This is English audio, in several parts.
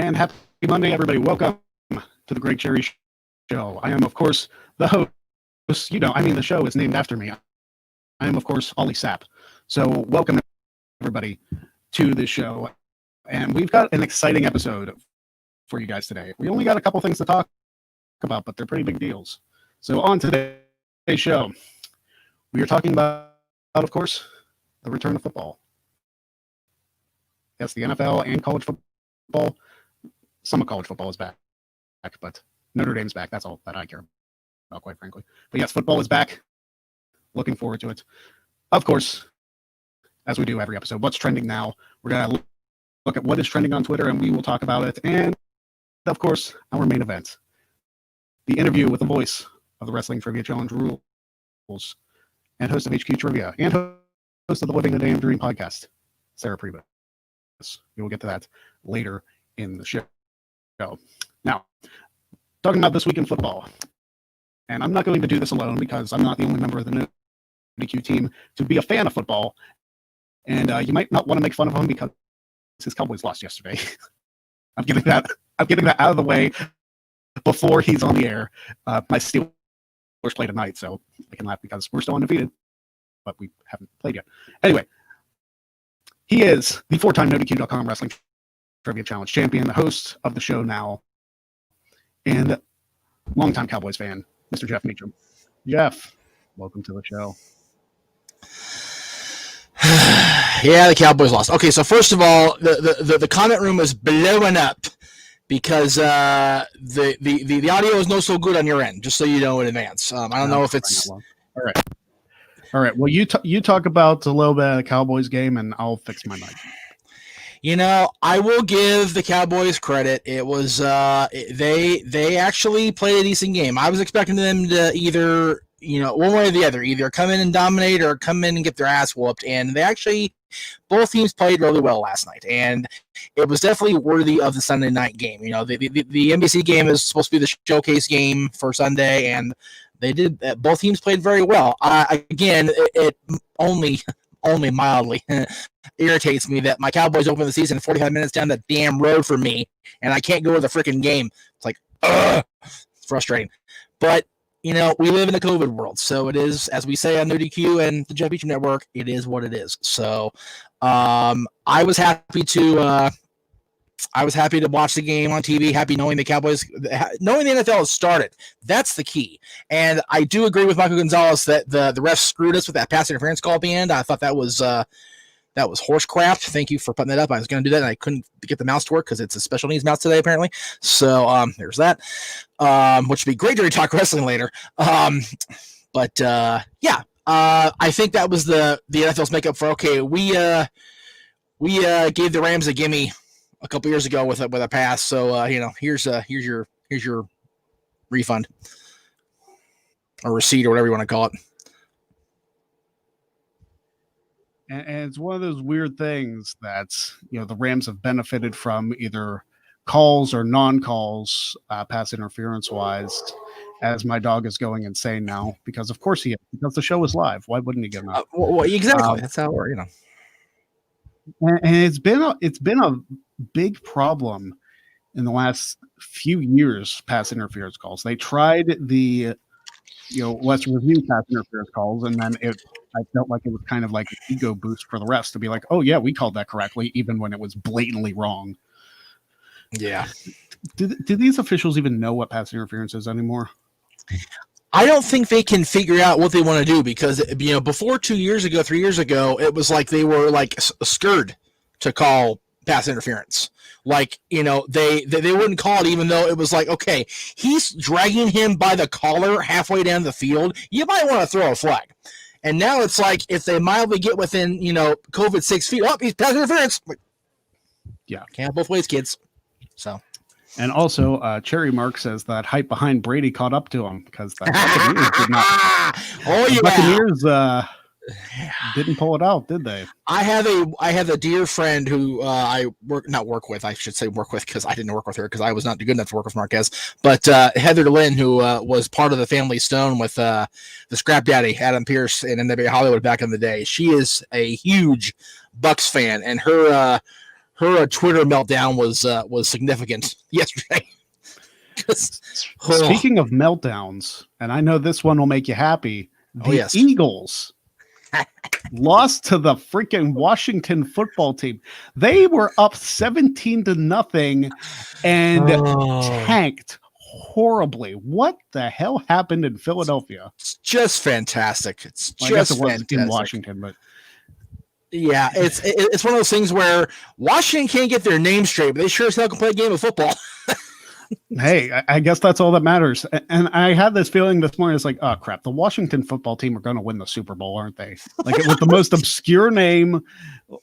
And happy Monday, everybody. Welcome to the Great Cherry Show. I am, of course, the host. The show is named after me. I am, of course, Ollie Sapp. So welcome, everybody, to this show. And we've got an exciting episode for you guys today. We only got a couple things to talk about, but they're pretty big deals. So on today's show, we are talking about, of course, the return of football. Yes, the NFL and college football. Some of college football is back, but Notre Dame's back. That's all that I care about, quite frankly. But yes, football is back. Looking forward to it. Of course, as we do every episode, what's trending now? We're going to look at what is trending on Twitter, and we will talk about it. And, of course, our main event, the interview with the voice of the Wrestling Trivia Challenge rules and host of HQ Trivia and host of the Living the Damn Dream podcast, Sarah Pribis. We will get to that later in the show. Now, talking about this week in football, and I'm not going to do this alone because I'm not the only member of the NoDQ team to be a fan of football, and you might not want to make fun of him because his Cowboys lost yesterday. I'm getting that out of the way before he's on the air. My Steelers play tonight, so I can laugh because we're still undefeated, but we haven't played yet. Anyway, he is the four-time NoDQ.com Wrestling Trivia Challenge champion, the host of the show now, and longtime Cowboys fan, Mr. Jeff Meacham. Jeff, welcome to the show. Yeah, the Cowboys lost. Okay, so first of all, the comment room is blowing up because the audio is no so good on your end, just so you know in advance. I don't know if it's... All right. Well, you talk about a little bit of the Cowboys game, and I'll fix my mic. I will give the Cowboys credit. It was they actually played a decent game. I was expecting them to either, one way or the other, either come in and dominate or come in and get their ass whooped. And they actually, both teams played really well last night. And it was definitely worthy of the Sunday night game. The NBC game is supposed to be the showcase game for Sunday, and they did. Both teams played very well. Again, it only mildly irritates me that my Cowboys open the season 45 minutes down the damn road for me, and I can't go to the freaking game. It's like, it's frustrating. But, we live in a COVID world, so it is, as we say on NoDQ and the Jeff Meacham Network, it is what it is. So I was happy to watch the game on TV, happy knowing the Cowboys, knowing the NFL has started. That's the key. And I do agree with Michael Gonzalez that the refs screwed us with that pass interference call at the end. I thought that was horse crap. Thank you for putting that up. I was going to do that, and I couldn't get the mouse to work because it's a special needs mouse today, apparently. So there's that, which would be great to talk wrestling later. I think that was the NFL's makeup for, okay, we gave the Rams a gimme a couple years ago with a pass, so here's your refund or receipt or whatever you want to call it. And it's one of those weird things that the Rams have benefited from, either calls or non-calls, pass interference wise. As my dog is going insane now, because of course he is, because the show is live. Why wouldn't he get enough? Well, exactly. That's how we're And it's been a big problem in the last few years, pass interference calls. They tried the let's review pass interference calls, and then I felt like it was kind of like an ego boost for the refs to be like, oh yeah, we called that correctly, even when it was blatantly wrong. Yeah. Do these officials even know what pass interference is anymore? I don't think they can figure out what they want to do, because before 3 years ago, it was like they were like scared to call pass interference. Like, they wouldn't call it, even though it was like, okay, he's dragging him by the collar halfway down the field. You might want to throw a flag. And now it's like, if they mildly get within, COVID 6 feet, he's pass interference. Yeah. Can't have both ways, kids. So. And also, Cherry Mark says that hype behind Brady caught up to him, because the Buccaneers did not. The Buccaneers didn't pull it out, did they? I have a dear friend who I work with, because I didn't work with her because I was not good enough to work with Marquez. But Heather Lynn, who was part of the Family Stone with the Scrap Daddy Adam Pearce in NWA Hollywood back in the day. She is a huge Bucks fan, and her her Twitter meltdown was significant yesterday. Speaking of meltdowns, and I know this one will make you happy, the Eagles lost to the freaking Washington football team. They were up 17-0 and tanked horribly. What the hell happened in Philadelphia? It's just fantastic. It's well, just I guess it was fantastic. in Washington, but yeah, it's one of those things where Washington can't get their name straight, but they sure as hell can play a game of football. Hey, I guess that's all that matters. And I had this feeling this morning. It's like, oh crap, the Washington football team are going to win the Super Bowl, aren't they? Like with the most obscure name,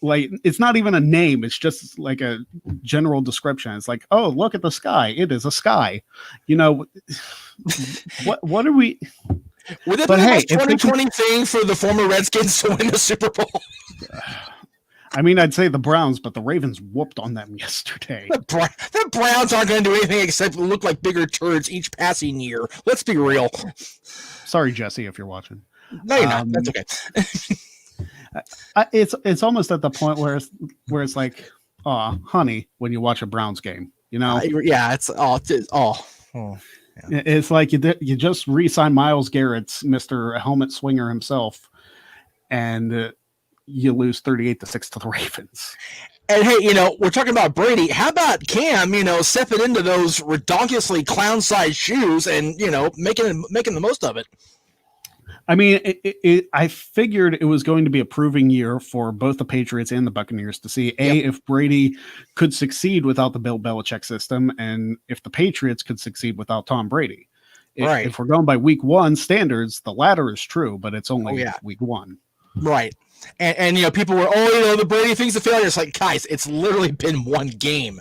like it's not even a name. It's just like a general description. It's like, oh, look at the sky. It is a sky. You know, what are we? Would it be a 2020 thing for the former Redskins to win the Super Bowl? I mean, I'd say the Browns, but the Ravens whooped on them yesterday. The Browns aren't going to do anything except look like bigger turds each passing year. Let's be real. Sorry, Jesse, if you're watching. No, you're not. That's okay. It's almost at the point where it's like, oh, honey, when you watch a Browns game, you know? Yeah, it's yeah. It's like you just re-signed Myles Garrett's Mr. Helmet Swinger himself, and you lose 38-6 to the Ravens. And hey, you know, we're talking about Brady. How about Cam, you know, stepping into those redonkulously clown-sized shoes and, you know, making the most of it? I mean, I figured it was going to be a proving year for both the Patriots and the Buccaneers to see, if Brady could succeed without the Bill Belichick system, and if the Patriots could succeed without Tom Brady. If we're going by week one standards, the latter is true, but it's only week one. Right. And you know, people were, the Brady thing's a failure. It's like, guys, it's literally been one game.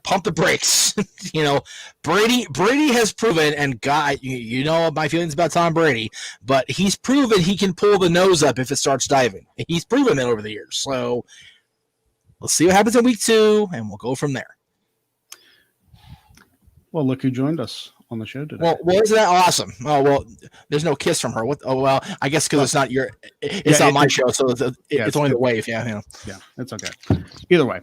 Pump the brakes. You know, Brady has proven, and God, you know my feelings about Tom Brady, but he's proven he can pull the nose up if it starts diving. He's proven that over the years. So let's see what happens in week 2, and we'll go from there. Well, look who joined us on the show today. Well, isn't that awesome? Oh, well, there's no kiss from her. What? Oh, well, I guess because it's not not my show, so it's only the wave. Yeah, it's okay. Either way.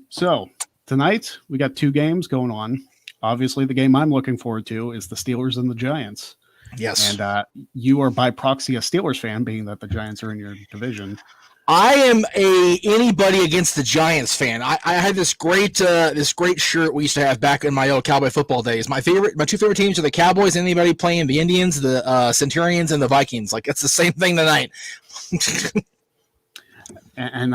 So tonight we got 2 games going on. Obviously, the game I'm looking forward to is the Steelers and the Giants. Yes. And you are by proxy a Steelers fan, being that the Giants are in your division. I am a anybody against the Giants fan. I had this great shirt we used to have back in my old Cowboy football days. My 2 favorite teams are the Cowboys. Anybody playing the Indians, the Centurions, and the Vikings. Like it's the same thing tonight. And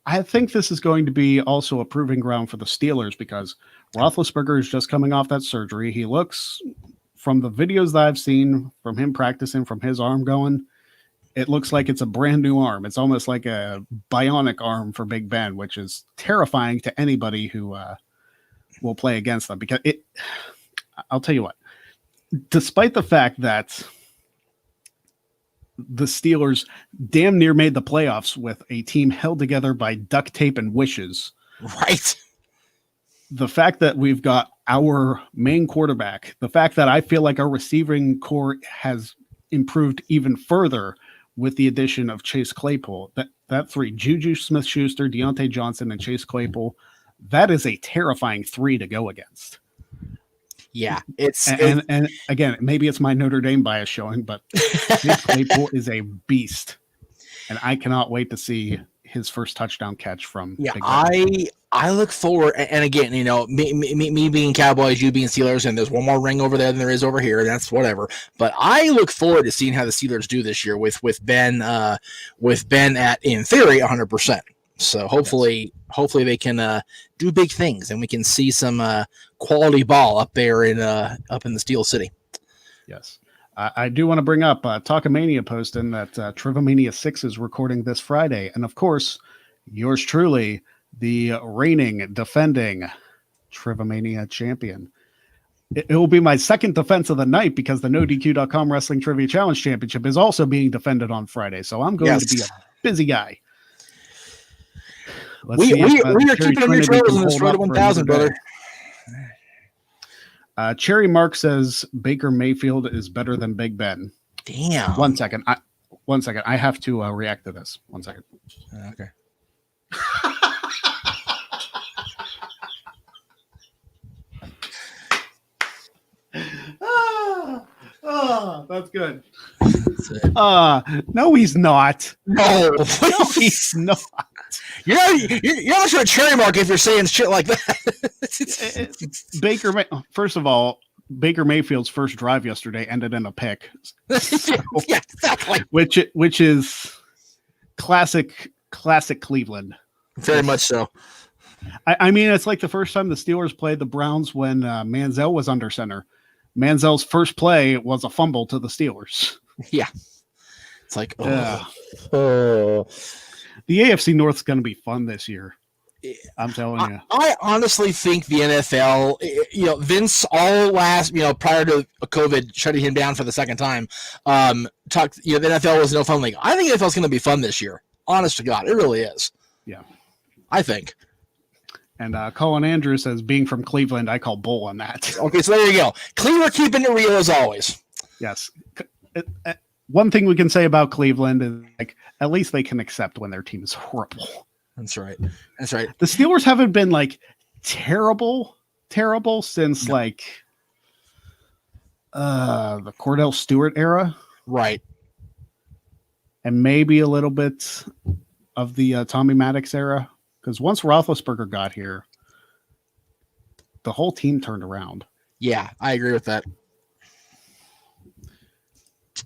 I think this is going to be also a proving ground for the Steelers because Roethlisberger is just coming off that surgery. He looks, from the videos that I've seen from him practicing, from his arm going, it looks like it's a brand new arm. It's almost like a bionic arm for Big Ben, which is terrifying to anybody who will play against them. Because I'll tell you what, despite the fact that the Steelers damn near made the playoffs with a team held together by duct tape and wishes. Right. The fact that we've got our main quarterback, the fact that I feel like our receiving core has improved even further with the addition of Chase Claypool, that 3, Juju Smith-Schuster, Deontay Johnson, and Chase Claypool, that is a terrifying 3 to go against. Yeah, and again, maybe it's my Notre Dame bias showing, but Chase Claypool is a beast, and I cannot wait to see his first touchdown catch from. Yeah, I look forward, and again, you know, me being Cowboys, you being Steelers, and there's one more ring over there than there is over here. That's whatever. But I look forward to seeing how the Steelers do this year with Ben at, in theory, 100%. So hopefully they can do big things, and we can see some quality ball up there up in the Steel City. Yes. I do want to bring up Talkamania posting that Trivomania 6 is recording this Friday. And of course, yours truly, the reigning, defending Trivomania champion. It will be my second defense of the night because the NoDQ.com Wrestling Trivia Challenge Championship is also being defended on Friday. So I'm going to be a busy guy. We are keeping on your trails in this road to 1,000, brother. Cherry Mark says Baker Mayfield is better than Big Ben. Damn. One second. I have to react to this. 1 second. Okay. That's good. No, he's not. No, No, he's not. You're not sure a cherry mark if you're saying shit like that. First of all, Baker Mayfield's first drive yesterday ended in a pick. So, yeah, exactly. Which is classic Cleveland. Very much so. I mean, it's like the first time the Steelers played the Browns when Manziel was under center. Manziel's first play was a fumble to the Steelers. Yeah. It's like, The AFC North is going to be fun this year. I'm telling you. I honestly think the NFL, Vince all last, prior to COVID shutting him down for the second time, talked, the NFL was no fun league. I think the NFL is going to be fun this year. Honest to God, it really is. Yeah. I think. And Colin Andrews says, being from Cleveland, I call bull on that. Okay, so there you go. Cleveland keeping it real as always. Yes. One thing we can say about Cleveland is, like, at least they can accept when their team is horrible. That's right. That's right. The Steelers haven't been, like, terrible since, like, the Cordell Stewart era. Right. And maybe a little bit of the Tommy Maddox era. Because once Roethlisberger got here, the whole team turned around. Yeah, I agree with that.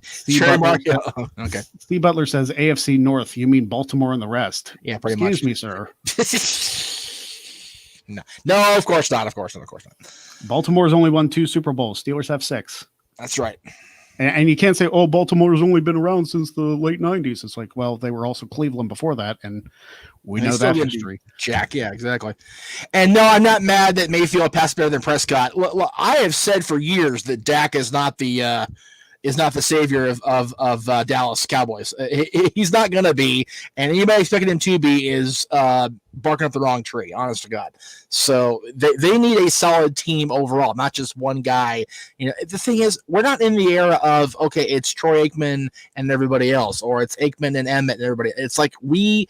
Steve Butler says, AFC North, you mean Baltimore and the rest? Yeah, pretty much. Excuse me, sir. No, of course not. Of course not. Baltimore's only won 2 Super Bowls. Steelers have 6. That's right. And you can't say, oh, Baltimore's only been around since the late 90s. It's like, well, they were also Cleveland before that, and we know that history. Jack, yeah, exactly. And no, I'm not mad that Mayfield passed better than Prescott. Look, I have said for years that Dak is not the savior of Dallas Cowboys. He's not going to be, and anybody expecting him to be is barking up the wrong tree, honest to God. So they need a solid team overall, not just one guy. The thing is, we're not in the era of, okay, it's Troy Aikman and everybody else, or it's Aikman and Emmett and everybody. It's like we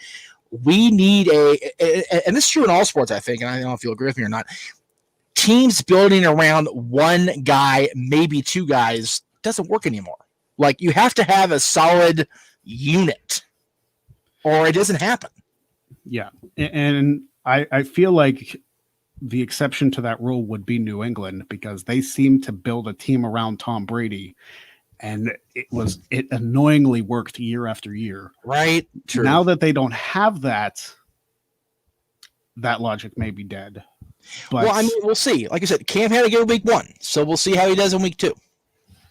need and this is true in all sports, I think, and I don't know if you'll agree with me or not, teams building around one guy, maybe 2 guys, doesn't work anymore. Like, you have to have a solid unit or it doesn't happen. Yeah. And I feel like the exception to that rule would be New England, because they seem to build a team around Tom Brady, and it annoyingly worked year after year. Right. True. Now that they don't have that logic may be dead. But, well, I mean, we'll see. Like I said, Cam had a good week 1, so we'll see how he does in week 2.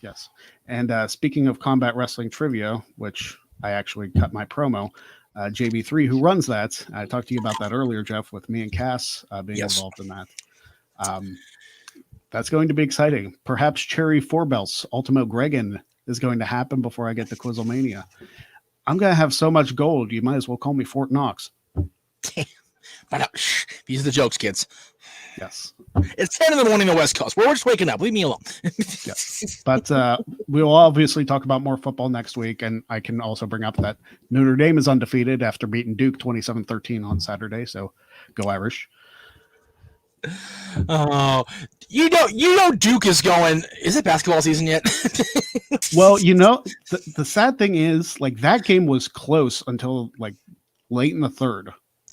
Yes. And speaking of combat wrestling trivia, which I actually cut my promo, JB3, who runs that, I talked to you about that earlier, Jeff, with me and Cass being involved in that. That's going to be exciting. Perhaps Cherry 4 Belts Ultimo Gregan is going to happen before I get to Quizzlemania. I'm going to have so much gold, you might as well call me Fort Knox. But these are the jokes, kids. Yes. It's 10 in the morning on the West Coast. We're just waking up. Leave me alone. Yes. But we'll obviously talk about more football next week. And I can also bring up that Notre Dame is undefeated after beating Duke 27-13 on Saturday. So go Irish. Oh, you know Duke is going. Is it basketball season yet? Well, the sad thing is, like, that game was close until like late in the third.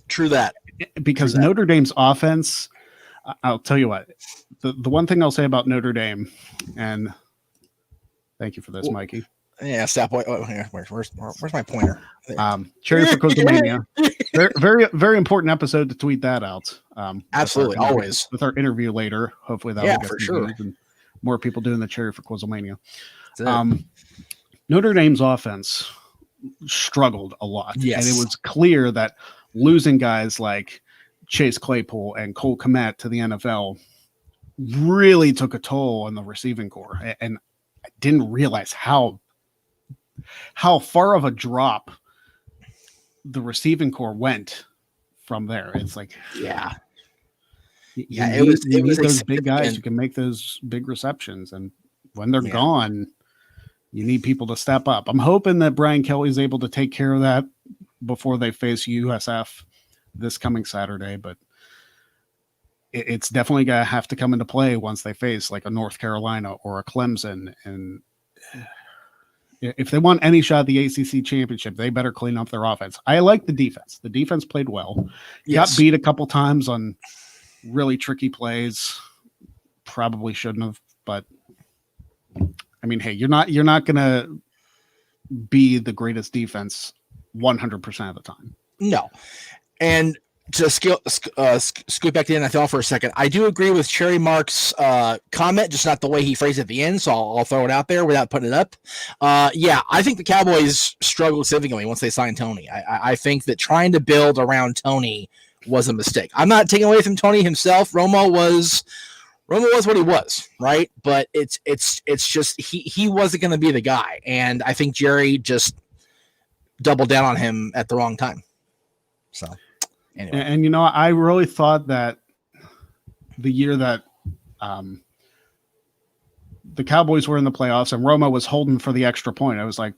True that. Because Notre Dame's offense, I'll tell you what, the one thing I'll say about Notre Dame, and thank you for this, Mikey. Yeah, stop. Where's my pointer? Cherry for Quizzlemania. Very, very, very important episode to tweet that out. Absolutely, always. With our interview later. Hopefully that will get for sure. And more people doing the Cherry for Quizzlemania. Notre Dame's offense struggled a lot. Yes. And it was clear that losing guys like Chase Claypool and Cole Kmet to the NFL really took a toll on the receiving core. And I didn't realize how far of a drop the receiving core went from there. It's like, it was those big guys who can make those big receptions. And when they're gone, you need people to step up. I'm hoping that Brian Kelly's able to take care of that before they face USF this coming Saturday, but it's definitely going to have to come into play once they face like a North Carolina or a Clemson. And if they want any shot at the ACC championship, they better clean up their offense. I like the defense. The defense played well. Yes. Got beat a couple times on really tricky plays. Probably shouldn't have, but I mean, hey, you're not gonna be the greatest defense 100% of the time. No. And to scoot back to the NFL for a second, I do agree with Cherry Mark's comment, just not the way he phrased it at the end, so I'll throw it out there without putting it up. Yeah, I think the Cowboys struggled significantly once they signed Tony. I think that trying to build around Tony was a mistake. I'm not taking away from Tony himself. Romo was what he was, right? But it's just he wasn't going to be the guy, and I think Jerry just doubled down on him at the wrong time. So, anyway. And I really thought that the year that the Cowboys were in the playoffs and Romo was holding for the extra point, I was like,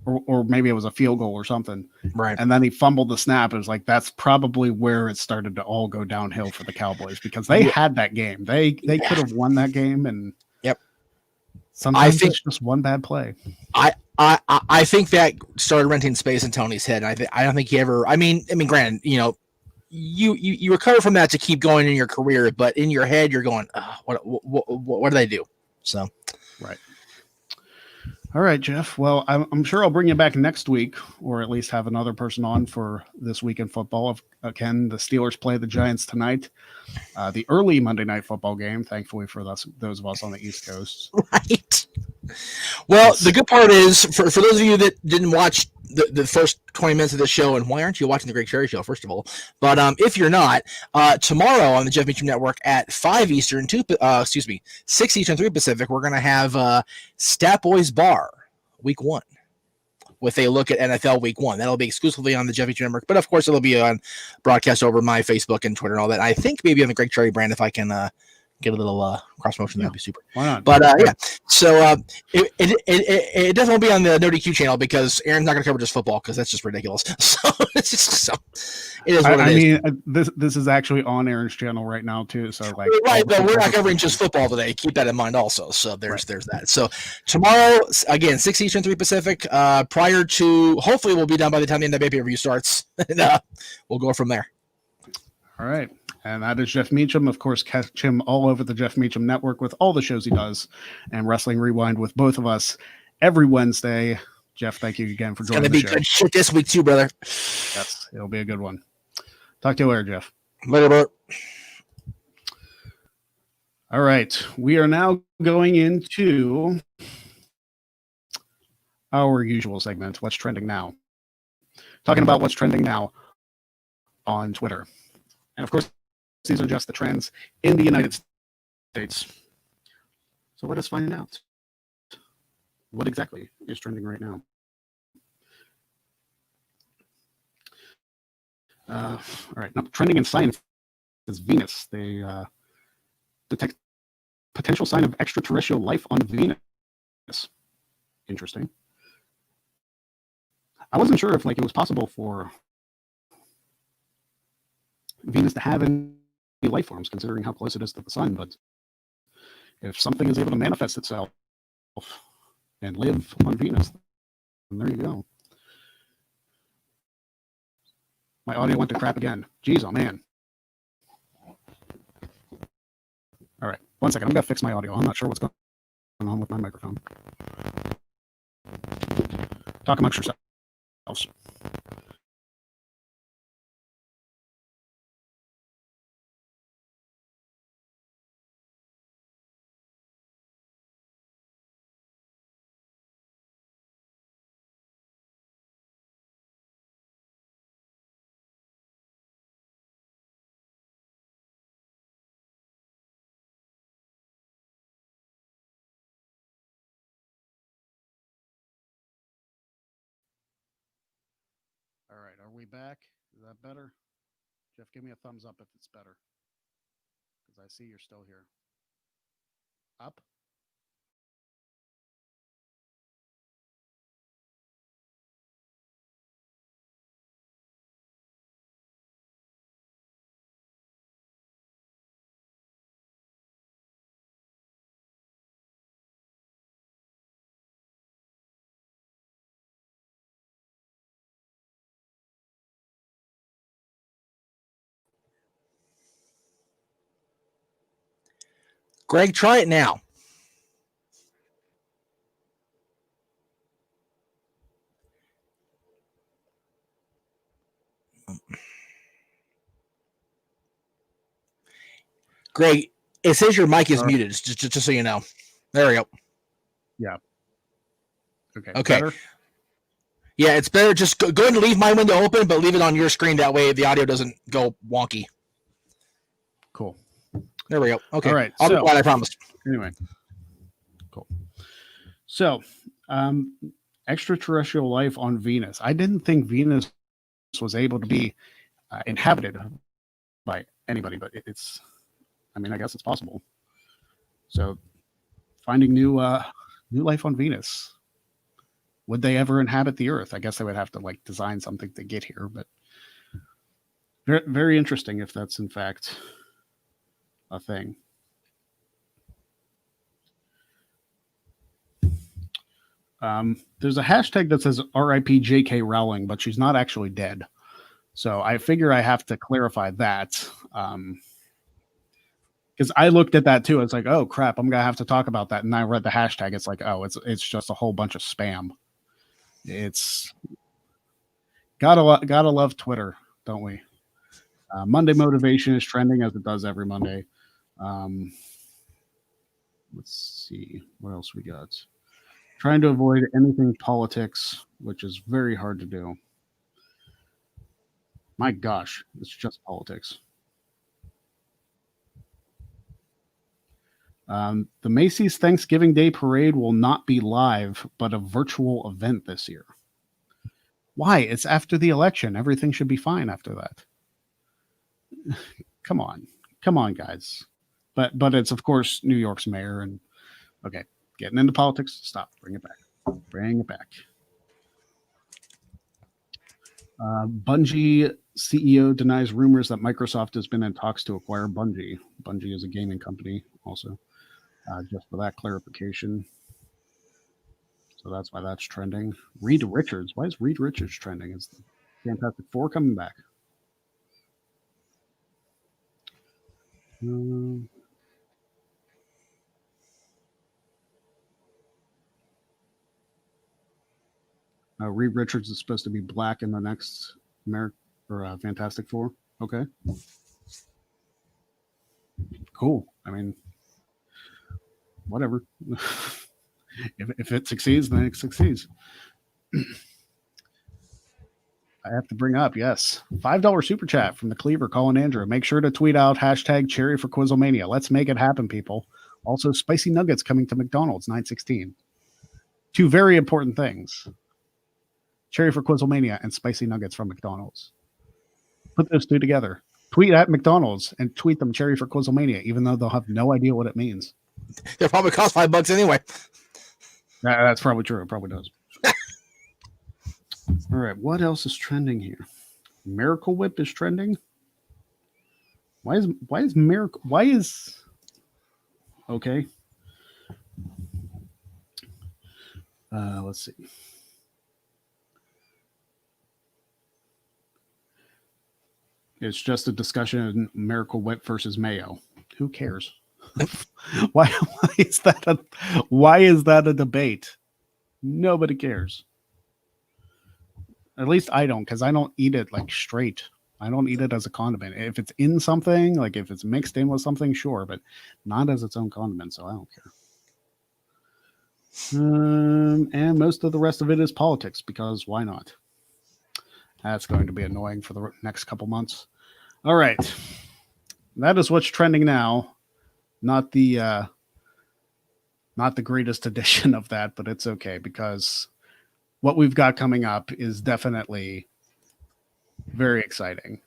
or maybe it was a field goal or something. Right. And then he fumbled the snap. It was like, that's probably where it started to all go downhill for the Cowboys because they had that game. They could have won that game. And sometimes it's just one bad play. I think that started renting space in Tony's head. And I don't think he ever, I mean, granted, you recover from that to keep going in your career, but in your head, you're going, what do they do? So, right. All right, Jeff. Well, I'm sure I'll bring you back next week, or at least have another person on for This Week in Football. Again, the Steelers play the Giants tonight, the early Monday Night Football game, thankfully for those of us on the East Coast. Right. Well, the good part is, for those of you that didn't watch the first 20 minutes of the show, and why aren't you watching the Greg Cherry Show, first of all? But if you're not, tomorrow on the Jeff Meacham Network at 5 Eastern, 6 Eastern, 3 Pacific, we're going to have Stat Boys Bar Week 1 with a look at NFL Week 1. That'll be exclusively on the Jeff Meacham Network, but of course it'll be on broadcast over my Facebook and Twitter and all that. I think maybe on the Greg Cherry brand if I can get a little cross motion. That'd be super. Why not? But yeah, so it definitely will be on the No DQ channel because Aaron's not going to cover just football because that's just ridiculous. So it's just it is what it is. I mean, this is actually on Aaron's channel right now too. So like, right, but we're not covering just football today. Keep that in mind also. So there's that. So tomorrow again, 6 Eastern, 3 Pacific. Prior to hopefully we'll be done by the time the NBA pay-per-view starts. And, we'll go from there. All right. And that is Jeff Meacham. Of course, catch him all over the Jeff Meacham Network with all the shows he does, and Wrestling Rewind with both of us every Wednesday. Jeff, thank you again for joining the show. It's going to be good shit this week too, brother. Yes, it'll be a good one. Talk to you later, Jeff. Later, bro. All right. We are now going into our usual segment, What's Trending Now. Talking about what's trending now on Twitter. And of course, these are just the trends in the United States. So let us find out what exactly is trending right now. All right, now, trending in science is Venus. They detect potential sign of extraterrestrial life on Venus. Interesting. I wasn't sure if it was possible for Venus to have any life forms, considering how close it is to the sun. But if something is able to manifest itself and live on Venus, then there you go. My audio went to crap again. Jeez, oh man. All right, 1 second. I'm going to fix my audio. I'm not sure what's going on with my microphone. Talk amongst yourselves. All right, are we back? Is that better? Jeff, give me a thumbs up if it's better. Because I see you're still here. Up? Greg, try it now. Greg, it says your mic is muted, just so you know. There we go. Yeah. Okay. Okay. Better? Yeah, it's better. Just go ahead and leave my window open, but leave it on your screen. That way the audio doesn't go wonky. Cool. There we go. Okay. All right. I'll be quiet, I promise. Anyway. Cool. So, extraterrestrial life on Venus. I didn't think Venus was able to be inhabited by anybody, but it's, I mean, I guess it's possible. So, finding new life on Venus. Would they ever inhabit the Earth? I guess they would have to like design something to get here, but very, very interesting if that's in fact a thing. There's a hashtag that says RIP J.K. Rowling, but she's not actually dead. So I figure I have to clarify that. Because I looked at that too. It's like, oh crap, I'm gonna have to talk about that. And I read the hashtag. It's like, oh, it's just a whole bunch of spam. It's gotta love Twitter, don't we? Monday motivation is trending as it does every Monday. Let's see what else we got. Trying to avoid anything politics, which is very hard to do. My gosh, it's just politics. The Macy's Thanksgiving Day Parade will not be live, but a virtual event this year. Why? It's after the election. Everything should be fine after that. Come on, guys. But it's of course New York's mayor, and okay, getting into politics. Stop. Bring it back. Bungie CEO denies rumors that Microsoft has been in talks to acquire Bungie. Bungie is a gaming company, also. Just for that clarification. So that's why that's trending. Reed Richards. Why is Reed Richards trending? Is Fantastic Four coming back? Reed Richards is supposed to be black in the next Fantastic Four. Okay. Cool. I mean, whatever. if it succeeds, then it succeeds. I have to bring up, yes, $5 super chat from the Cleaver, Colin Andrew. Make sure to tweet out hashtag Cherry for Quizzlemania. Let's make it happen, people. Also, spicy nuggets coming to McDonald's 9/16. Two very important things: Cherry for Quizzlemania and spicy nuggets from McDonald's. Put those two together. Tweet at McDonald's and tweet them Cherry for Quizzlemania, even though they'll have no idea what it means. They'll probably cost $5 anyway. That's probably true. It probably does. All right, what else is trending here? Miracle Whip is trending. Why is Miracle? Why is okay? Let's see. It's just a discussion of Miracle Whip versus Mayo. Who cares? Why is that a debate? Nobody cares. At least I don't, because I don't eat it like straight. I don't eat it as a condiment. If it's in something, like if it's mixed in with something, sure, but not as its own condiment, so I don't care. And most of the rest of it is politics, because why not? That's going to be annoying for the next couple months. All right. That is what's trending now. Not the greatest edition of that, but it's okay, because what we've got coming up is definitely very exciting.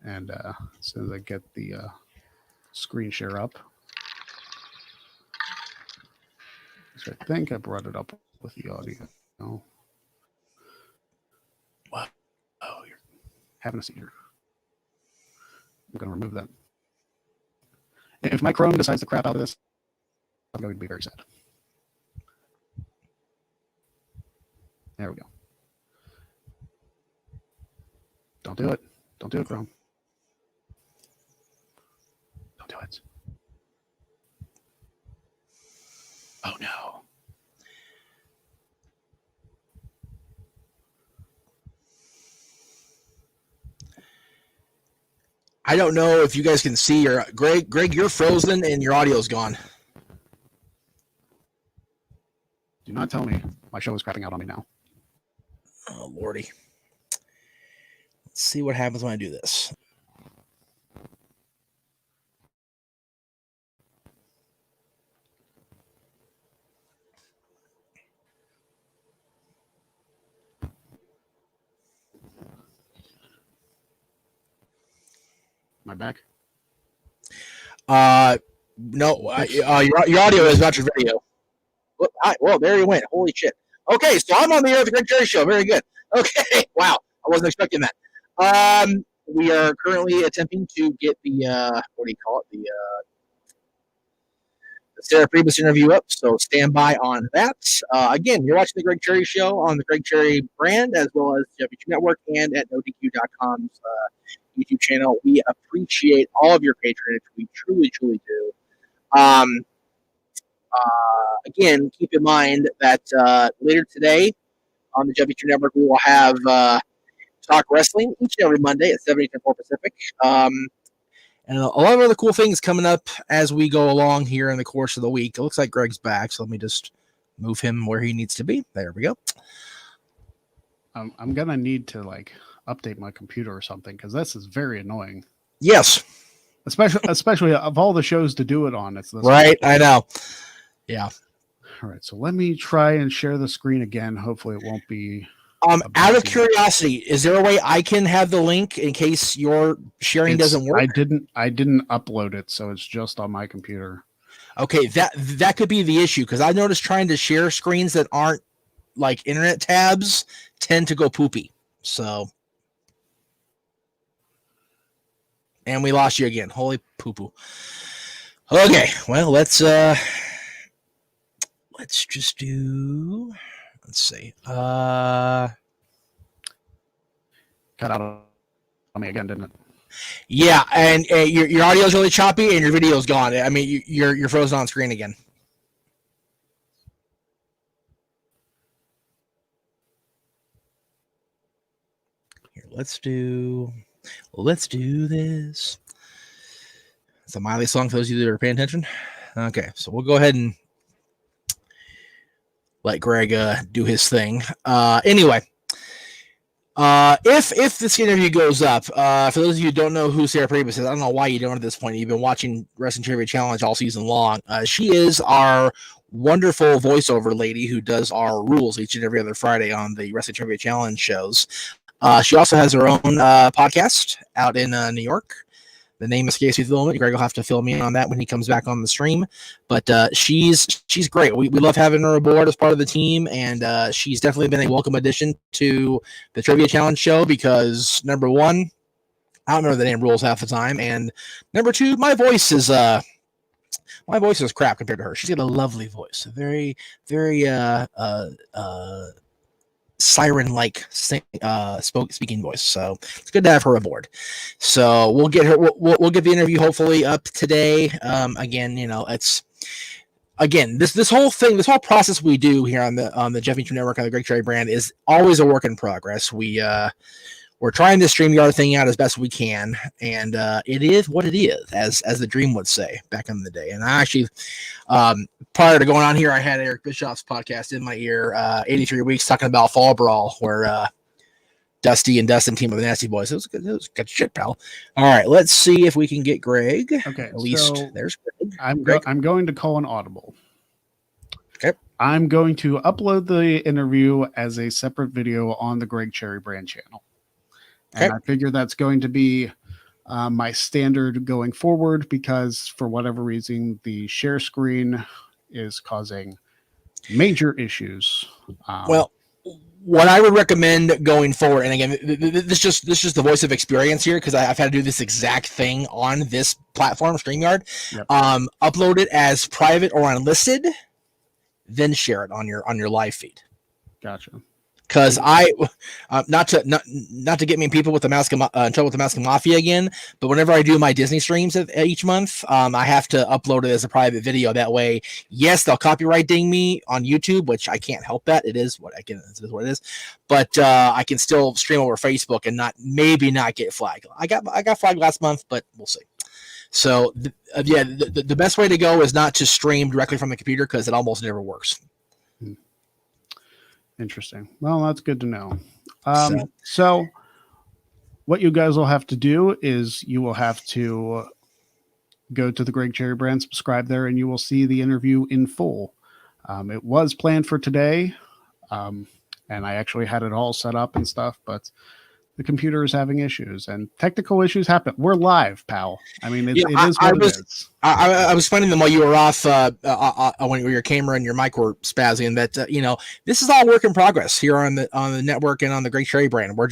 And as soon as I get the screen share up, so I think I brought it up with the audio. No. Wow. Oh, you're having a seizure. I'm going to remove that. If my Chrome decides to crap out of this, I'm going to be very sad. There we go. Don't do it. Don't do it, Chrome. Don't do it. Oh no. I don't know if you guys can see your Greg. Greg, you're frozen and your audio's gone. Do not tell me my show is crapping out on me now. Oh lordy. Let's see what happens when I do this. My back. No, your audio is not your video. Well, there you went. Holy shit. Okay, so I'm on the air with the Greg Cherry Show. Very good. Okay, wow, I wasn't expecting that. We are currently attempting to get the what do you call it? The Sarah Pribis interview up, so stand by on that. Again, you're watching the Greg Cherry Show on the Greg Cherry brand, as well as YouTube Network and at NoDQ.com's YouTube channel. We appreciate all of your patronage. We truly, truly do. Again, keep in mind that later today on the WQ Network, we will have Talk Wrestling each and every Monday at 7, 8, and 4 Pacific. And a lot of other cool things coming up as we go along here in the course of the week. It looks like Greg's back, so let me just move him where he needs to be. There we go. I'm gonna need to update my computer or something because this is very annoying. Yes, especially of all the shows to do it on. It's this right. One. I know. Yeah. All right, so let me try and share the screen again. Hopefully, it won't be. Out of curiosity, is there a way I can have the link in case your sharing doesn't work? I didn't upload it, so it's just on my computer. Okay, that could be the issue because I noticed trying to share screens that aren't like internet tabs tend to go poopy. So, and we lost you again. Holy poo poo. Okay, well let's just do. Let's see. Cut out on me again, didn't it? Yeah, and your audio is really choppy, and your video is gone. I mean, you're frozen on screen again. Here, let's do this. It's a Miley song for those of you that are paying attention. Okay, so we'll go ahead and let Greg do his thing. Anyway, if this interview goes up, for those of you who don't know who Sarah Pribis is, I don't know why you don't at this point. You've been watching Wrestling Trivia Challenge all season long. She is our wonderful voiceover lady who does our rules each and every other Friday on the Wrestling Trivia Challenge shows. She also has her own podcast out in New York. The name escapes me at the moment. Greg will have to fill me in on that when he comes back on the stream. But she's great. We love having her aboard as part of the team, and she's definitely been a welcome addition to the Trivia Challenge show because, number one, I don't remember the name rules half the time, and number two, my voice is crap compared to her. She's got a lovely voice, a very, very siren-like speaking voice, so it's good to have her aboard. So we'll get her. We'll get the interview hopefully up today. Again, it's this whole thing, this whole process we do here on the Jeff Meacham Network on the Greg Cherry brand is always a work in progress. We're trying this StreamYard thing out as best we can, and it is what it is, as the Dream would say back in the day. And I actually, prior to going on here, I had Eric Bischoff's podcast in my ear, 83 Weeks, talking about Fall Brawl, where Dusty and Dustin team of the Nasty Boys. It was good shit, pal. All right, let's see if we can get Greg. Okay, at least so there's Greg. I'm going to call an audible. Okay. I'm going to upload the interview as a separate video on the Greg Cherry brand channel. And I figure that's going to be my standard going forward because for whatever reason, the share screen is causing major issues. Well, what I would recommend going forward, and again, this is just the voice of experience here because I've had to do this exact thing on this platform, StreamYard. Yep. Upload it as private or unlisted, then share it on your live feed. Gotcha. because I not to get me in people with the mask in trouble with the mask mafia again, but whenever I do my Disney streams each month, I have to upload it as a private video. That way, yes, they'll copyright ding me on YouTube, which I can't help that. It is what it is, but I can still stream over Facebook and maybe not get flagged. I got flagged last month, but we'll see. So the best way to go is not to stream directly from the computer because it almost never works. Interesting. Well, that's good to know. So what you guys will have to do is you will have to go to the Greg Cherry brand, subscribe there, and you will see the interview in full. It was planned for today, and I actually had it all set up and stuff, but the computer is having issues and technical issues happen. We're live, pal. I mean, it is what it is. I was finding them while you were off when your camera and your mic were spazzing. That this is all work in progress here on the network and on the Great Cherry brand. We're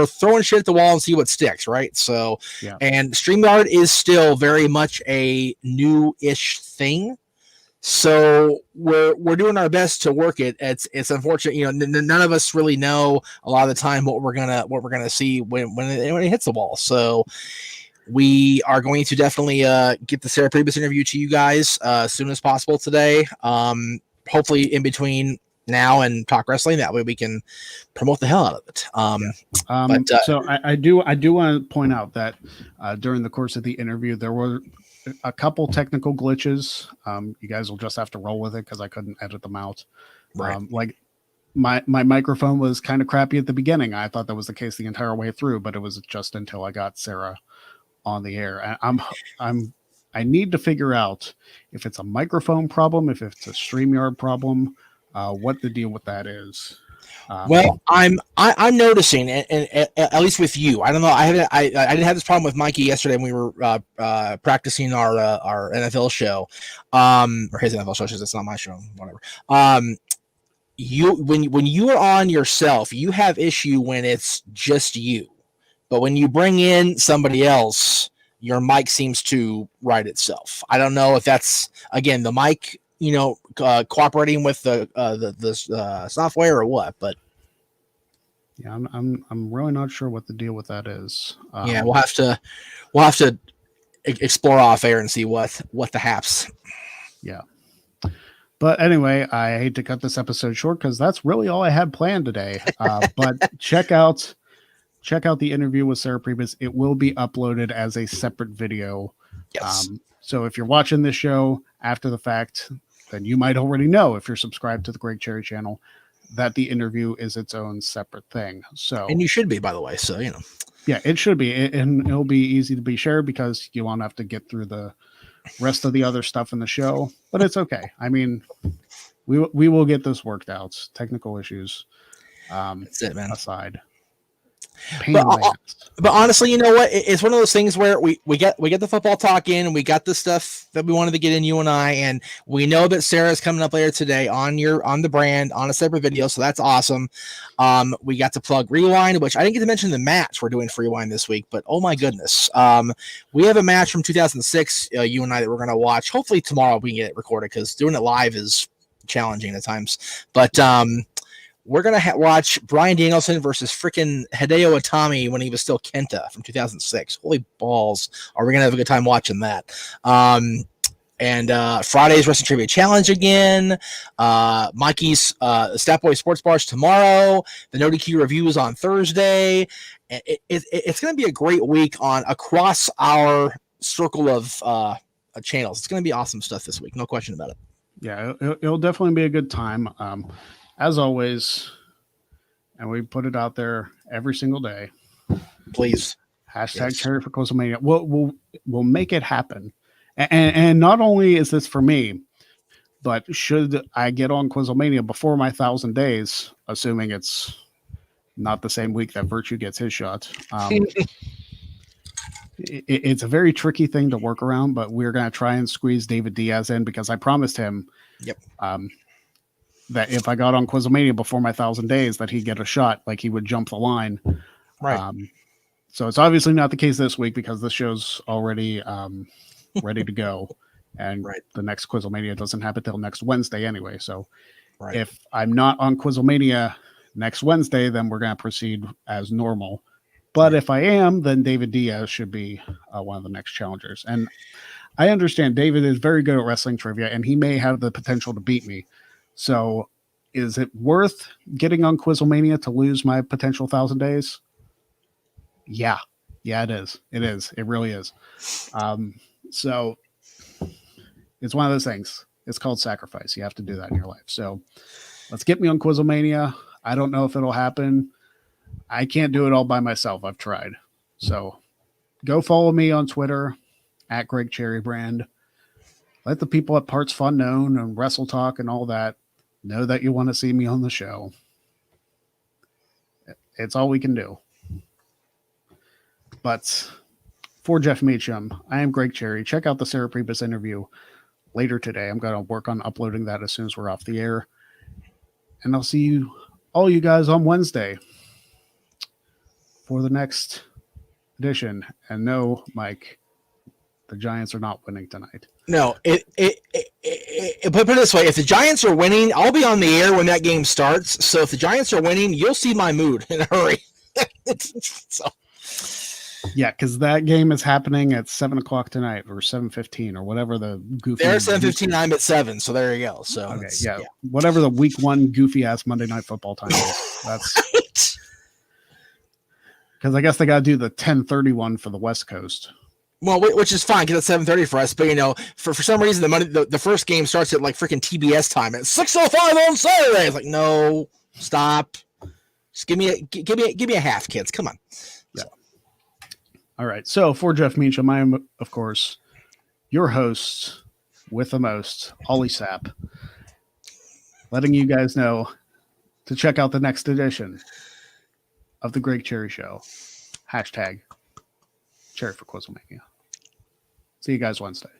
throwing shit at the wall and see what sticks, right? So, yeah. And StreamYard is still very much a new-ish thing. So we're doing our best to work it. It's unfortunate, none of us really know a lot of the time what we're gonna see when it hits the wall. So we are going to definitely get the Sarah Pribis interview to you guys as soon as possible today. Hopefully in between now and Talk Wrestling, that way we can promote the hell out of it. So I do want to point out that during the course of the interview there were a couple technical glitches. You guys will just have to roll with it because I couldn't edit them out. Right. Like my microphone was kind of crappy at the beginning. I thought that was the case the entire way through, but it was just until I got Sarah on the air. And I need to figure out if it's a microphone problem, if it's a StreamYard problem, what the deal with that is. Well, I'm noticing, and at least with you, I don't know. I didn't have this problem with Mikey yesterday when we were practicing our NFL show, or his NFL show. It's not my show, whatever. When you are on yourself, you have issue when it's just you, but when you bring in somebody else, your mic seems to right itself. I don't know if that's again the mic, cooperating with the software or what, but yeah, I'm really not sure what the deal with that is. Yeah, we'll have to explore off air and see what the haps. Yeah, but anyway, I hate to cut this episode short because that's really all I had planned today. But check out the interview with Sarah Pribis. It will be uploaded as a separate video. Yes. So if you're watching this show after the fact, then you might already know, if you're subscribed to the Greg Cherry channel, that the interview is its own separate thing. So, and you should be, by the way. So, yeah, it should be. And it'll be easy to be shared because you won't have to get through the rest of the other stuff in the show, but it's okay. I mean, we will get this worked out. Technical issues. That's it, man. Aside. But honestly, you know what? It's one of those things where we get the football talk in, and we got the stuff that we wanted to get in, you and I, and we know that Sarah's coming up later today on the brand on a separate video, so that's awesome. We got to plug Rewind, which I didn't get to mention the match we're doing for Rewind this week, but oh my goodness, we have a match from 2006, you and I, that we're gonna watch. Hopefully tomorrow we can get it recorded because doing it live is challenging at times, but we're going to watch Bryan Danielson versus freaking Hideo Itami when he was still Kenta from 2006. Holy balls. Are we going to have a good time watching that? And Friday's Wrestling Trivia Challenge again. Mikey's Stat Boy Sports Bars tomorrow. The No DQ review is on Thursday. It's going to be a great week across our circle of channels. It's going to be awesome stuff this week. No question about it. Yeah, it'll definitely be a good time. As always, and we put it out there every single day. Please. Hashtag Cherry for Quizlemania. We'll make it happen. And not only is this for me, but should I get on Quizlemania before my 1,000 days, assuming it's not the same week that Virtue gets his shot. It's a very tricky thing to work around, but we're going to try and squeeze David Diaz in because I promised him. Yep. That if I got on Quizlemania before my 1,000 days, that he'd get a shot, like he would jump the line. Right. So it's obviously not the case this week because this show's already ready to go. And the next Quizlemania doesn't happen till next Wednesday anyway. So if I'm not on Quizlemania next Wednesday, then we're going to proceed as normal. But if I am, then David Diaz should be one of the next challengers. And I understand David is very good at wrestling trivia, and he may have the potential to beat me. So is it worth getting on Quizlemania to lose my potential 1,000 days? Yeah. Yeah, it is. It is. It really is. So it's one of those things. It's called sacrifice. You have to do that in your life. So let's get me on Quizlemania. I don't know if it'll happen. I can't do it all by myself. I've tried. So go follow me on Twitter at Greg Cherry Brand. Let the people at Parts Fun Known and Wrestle Talk and all that know that you want to see me on the show. It's all we can do. But for Jeff Meacham, I am Greg Cherry. Check out the Sarah Pribis interview later today. I'm going to work on uploading that as soon as we're off the air. And I'll see you, all you guys, on Wednesday for the next edition. And no, Mike, the Giants are not winning tonight. No, put it this way: if the Giants are winning, I'll be on the air when that game starts. So if the Giants are winning, you'll see my mood in a hurry. So. Yeah, because that game is happening at 7:00 tonight, or 7:15, or whatever the goofy. They're at 7:15. I'm at 7, so there you go. So okay, yeah, whatever the week 1 goofy ass Monday Night Football time is. That's because I guess they got to do the 10:30 one for the West Coast. Well, which is fine because it's 7:30 for us. But for some reason the first game starts at like freaking TBS time at 6:05 on Saturday. It's like, no, stop. Just give me a half, kids. Come on. Yeah. All right. So for Jeff Meacham, I am, of course, your host with the most, Ollie Sapp, letting you guys know to check out the next edition of the Greg Cherry Show. # Cherry for Quizlemania. See you guys Wednesday.